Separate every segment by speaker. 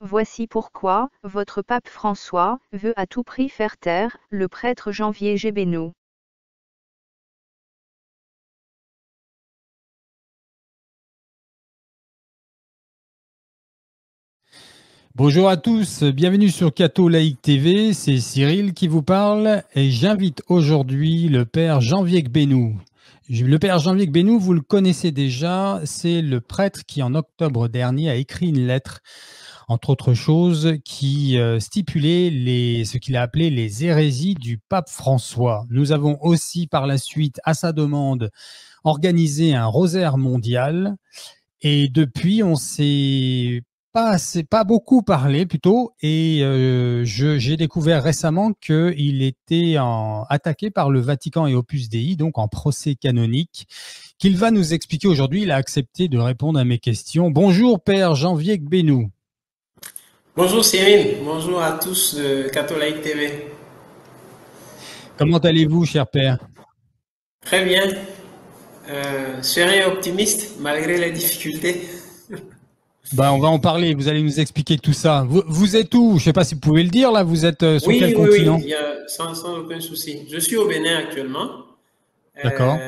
Speaker 1: Voici pourquoi votre pape François veut à tout prix faire taire le prêtre Janvier Gébeneau.
Speaker 2: Bonjour à tous, bienvenue sur Catho Laïque TV, c'est Cyril qui vous parle et j'invite aujourd'hui le père Janvier Gbénou. Le père Janvier Gbénou, vous le connaissez déjà, c'est le prêtre qui en octobre dernier a écrit une lettre, entre autres choses, qui stipulait ce qu'il a appelé les hérésies du pape François. Nous avons aussi par la suite, à sa demande, organisé un rosaire mondial et depuis on s'est pas beaucoup parlé plutôt, et j'ai découvert récemment qu'il était attaqué par le Vatican et Opus Dei, donc en procès canonique, qu'il va nous expliquer aujourd'hui. Il a accepté de répondre à mes questions. Bonjour Père Janvier Gbénou.
Speaker 3: Bonjour Cyril, bonjour à tous de Catho Laïque TV.
Speaker 2: Comment allez-vous, cher Père?
Speaker 3: Très bien, serein et optimiste malgré les difficultés.
Speaker 2: On va en parler, vous allez nous expliquer tout ça. Vous êtes où? Je ne sais pas si vous pouvez le dire, là, vous êtes sur quel continent?
Speaker 3: Oui, sans aucun souci. Je suis au Bénin actuellement.
Speaker 2: D'accord.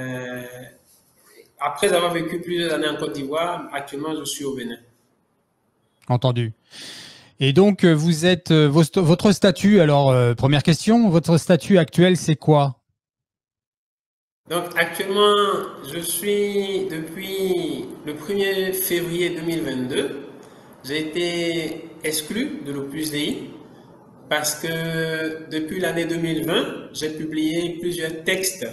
Speaker 3: Après avoir vécu plusieurs années en Côte d'Ivoire, actuellement je suis au Bénin.
Speaker 2: Entendu. Et donc, vous êtes votre statut, alors première question, votre statut actuel, c'est quoi?
Speaker 3: Donc actuellement, je suis depuis le 1er février 2022, j'ai été exclu de l'Opus Dei parce que depuis l'année 2020, j'ai publié plusieurs textes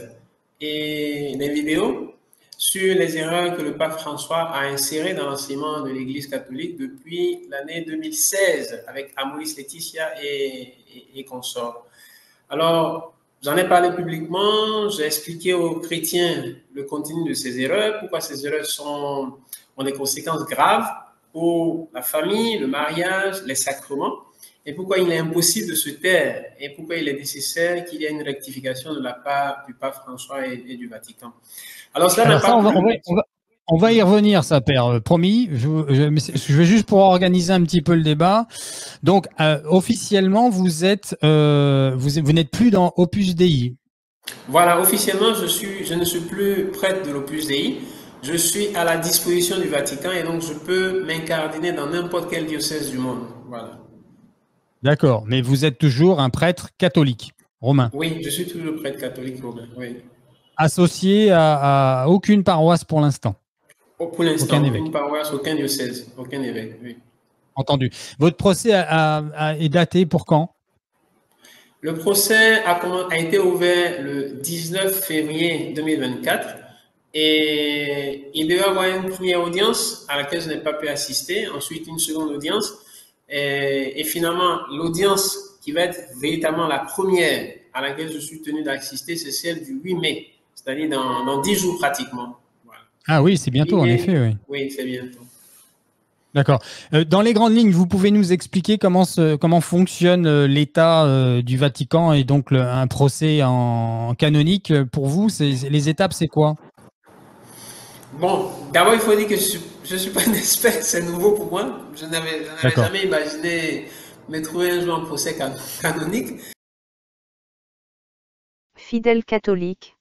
Speaker 3: et des vidéos sur les erreurs que le pape François a insérées dans l'enseignement de l'Église catholique depuis l'année 2016 avec Amoris Laetitia et consorts. Alors, j'en ai parlé publiquement, j'ai expliqué aux chrétiens le contenu de ces erreurs, pourquoi ces erreurs ont des conséquences graves pour la famille, le mariage, les sacrements, et pourquoi il est impossible de se taire, et pourquoi il est nécessaire qu'il y ait une rectification de la part du pape François et du Vatican. Alors, cela n'a pas
Speaker 2: on va y revenir, ça, Père, promis. Je vais juste pour organiser un petit peu le débat. Donc, officiellement, vous n'êtes plus dans Opus Dei.
Speaker 3: Voilà, officiellement, je ne suis plus prêtre de l'Opus Dei. Je suis à la disposition du Vatican et donc je peux m'incardiner dans n'importe quel diocèse du monde. Voilà.
Speaker 2: D'accord, mais vous êtes toujours un prêtre catholique romain.
Speaker 3: Oui, je suis toujours prêtre catholique romain, oui.
Speaker 2: Associé à aucune paroisse pour l'instant.
Speaker 3: Pour l'instant, aucune paroisse, aucun diocèse, aucun évêque, oui.
Speaker 2: Entendu. Votre procès est daté pour quand?
Speaker 3: Le procès a été ouvert le 19 février 2024 et il devait y avoir une première audience à laquelle je n'ai pas pu assister, ensuite une seconde audience et finalement l'audience qui va être véritablement la première à laquelle je suis tenu d'assister, c'est celle du 8 mai, c'est-à-dire dans 10 jours pratiquement.
Speaker 2: Voilà. Ah oui, c'est bientôt en effet, oui.
Speaker 3: Oui, c'est bientôt.
Speaker 2: D'accord. Dans les grandes lignes, vous pouvez nous expliquer comment fonctionne l'État du Vatican et donc un procès en canonique pour vous, les étapes, c'est quoi?
Speaker 3: Bon, d'abord, il faut dire que je ne suis pas un expert, c'est nouveau pour moi. Je n'avais jamais imaginé me trouver un jour en procès canonique.
Speaker 1: Fidèle catholique.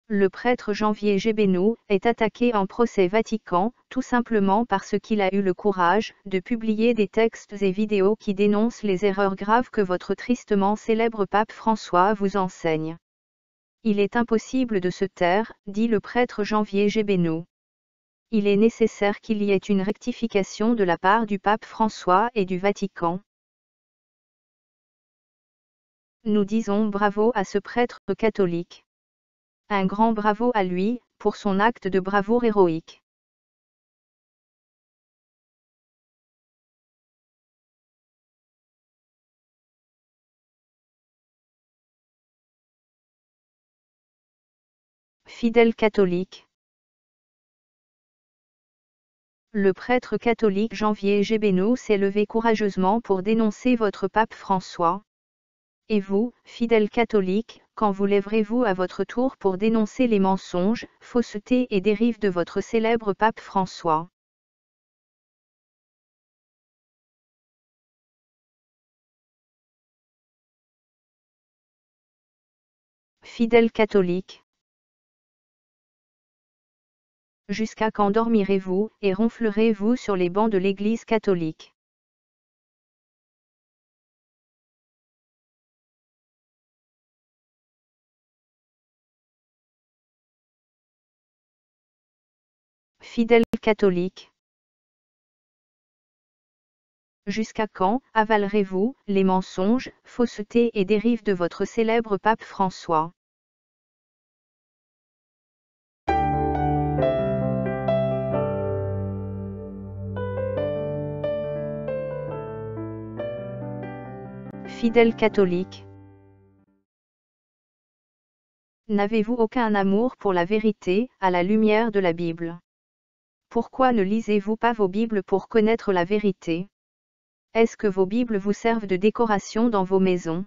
Speaker 1: Le prêtre Janvier Gébeneau est attaqué en procès Vatican, tout simplement parce qu'il a eu le courage de publier des textes et vidéos qui dénoncent les erreurs graves que votre tristement célèbre pape François vous enseigne. Il est impossible de se taire, dit le prêtre Janvier Gébeneau. Il est nécessaire qu'il y ait une rectification de la part du pape François et du Vatican. Nous disons bravo à ce prêtre catholique. Un grand bravo à lui, pour son acte de bravoure héroïque. Fidèle catholique. Le prêtre catholique Janvier Gébeneau s'est levé courageusement pour dénoncer votre pape François. Et vous, fidèle catholique, quand vous lèverez-vous à votre tour pour dénoncer les mensonges, faussetés et dérives de votre célèbre pape François? Fidèles catholiques. Jusqu'à quand dormirez-vous et ronflerez-vous sur les bancs de l'Église catholique? Fidèles catholiques. Jusqu'à quand avalerez-vous les mensonges, faussetés et dérives de votre célèbre pape François? Fidèles catholiques. N'avez-vous aucun amour pour la vérité, à la lumière de la Bible? Pourquoi ne lisez-vous pas vos Bibles pour connaître la vérité? Est-ce que vos Bibles vous servent de décoration dans vos maisons?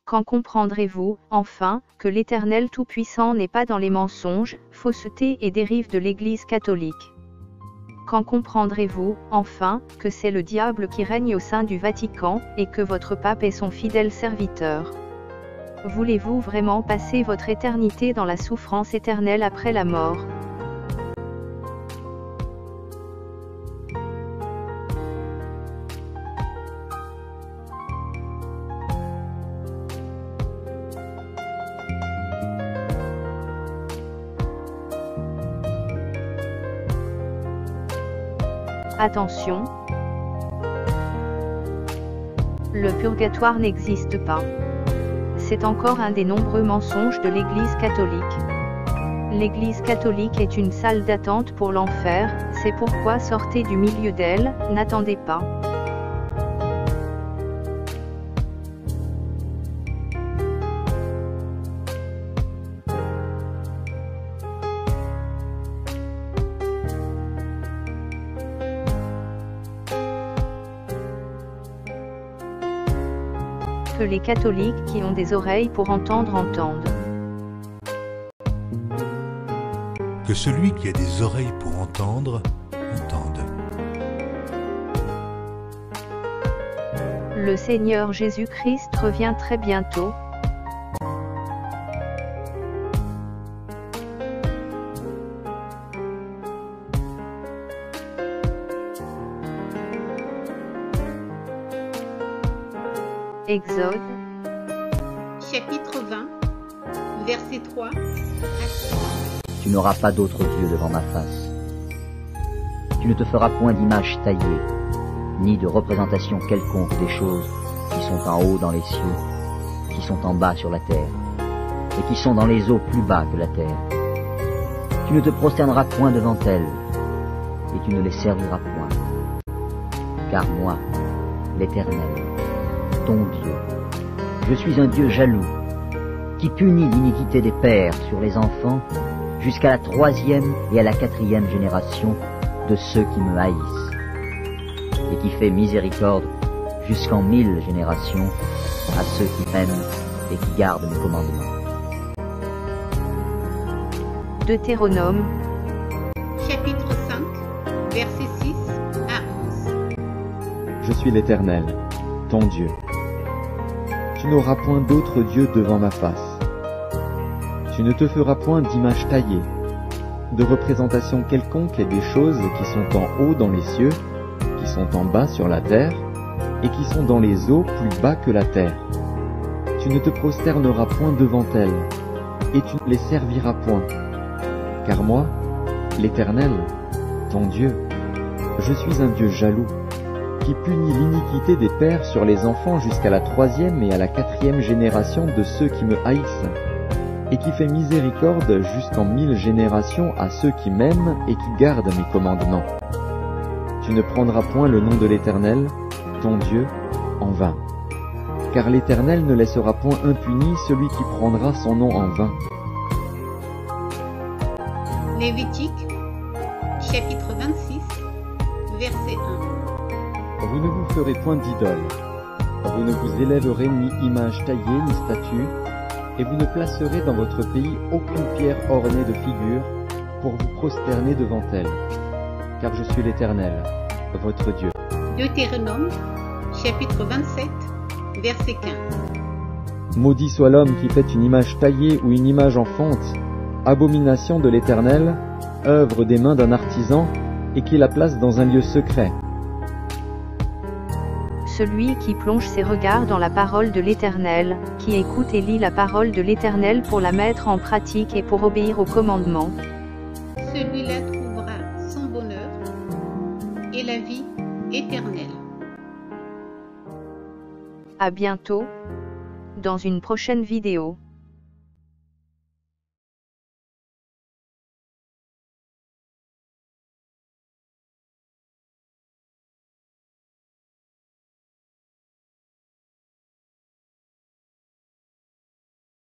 Speaker 1: Quand comprendrez-vous, enfin, que l'Éternel Tout-Puissant n'est pas dans les mensonges, faussetés et dérives de l'Église catholique? Quand comprendrez-vous, enfin, que c'est le diable qui règne au sein du Vatican, et que votre pape est son fidèle serviteur? Voulez-vous vraiment passer votre éternité dans la souffrance éternelle après la mort? Attention! Le purgatoire n'existe pas. C'est encore un des nombreux mensonges de l'Église catholique. L'Église catholique est une salle d'attente pour l'enfer, c'est pourquoi sortez du milieu d'elle, n'attendez pas. Que les catholiques qui ont des oreilles pour entendre entendent.
Speaker 4: Que celui qui a des oreilles pour entendre, entende.
Speaker 1: Le Seigneur Jésus-Christ revient très bientôt. Exode,
Speaker 5: chapitre 20, verset 3.
Speaker 6: Tu n'auras pas d'autre Dieu devant ma face. Tu ne te feras point d'image taillée, ni de représentation quelconque des choses qui sont en haut dans les cieux, qui sont en bas sur la terre, et qui sont dans les eaux plus bas que la terre. Tu ne te prosterneras point devant elles, et tu ne les serviras point. Car moi, l'Éternel, ton Dieu, je suis un Dieu jaloux, qui punit l'iniquité des pères sur les enfants jusqu'à la 3e et à la 4e génération de ceux qui me haïssent, et qui fait miséricorde jusqu'en 1000 générations à ceux qui m'aiment et qui gardent mes commandements.
Speaker 1: Deutéronome,
Speaker 5: chapitre 5, verset 6 à 11.
Speaker 7: Je suis l'Éternel, ton Dieu. Tu n'auras point d'autre Dieu devant ma face. Tu ne te feras point d'image taillée, de représentation quelconque des choses qui sont en haut dans les cieux, qui sont en bas sur la terre, et qui sont dans les eaux plus bas que la terre. Tu ne te prosterneras point devant elles, et tu ne les serviras point. Car moi, l'Éternel, ton Dieu, je suis un Dieu jaloux, qui punit l'iniquité des pères sur les enfants jusqu'à la 3e et à la 4e génération de ceux qui me haïssent, et qui fait miséricorde jusqu'en 1000 générations à ceux qui m'aiment et qui gardent mes commandements. Tu ne prendras point le nom de l'Éternel, ton Dieu, en vain, car l'Éternel ne laissera point impuni celui qui prendra son nom en vain.
Speaker 5: Lévitique, chapitre 26, verset 1.
Speaker 7: Vous ne vous ferez point d'idole, vous ne vous élèverez ni image taillée ni statue, et vous ne placerez dans votre pays aucune pierre ornée de figures pour vous prosterner devant elle, car je suis l'Éternel, votre Dieu.
Speaker 5: Deutéronome, chapitre 27, verset 15.
Speaker 7: Maudit soit l'homme qui fait une image taillée ou une image en fonte, abomination de l'Éternel, œuvre des mains d'un artisan, et qui la place dans un lieu secret.
Speaker 1: Celui qui plonge ses regards dans la parole de l'Éternel, qui écoute et lit la parole de l'Éternel pour la mettre en pratique et pour obéir aux commandements,
Speaker 5: Celui-là trouvera son bonheur et la vie éternelle.
Speaker 1: à bientôt, dans une prochaine vidéo.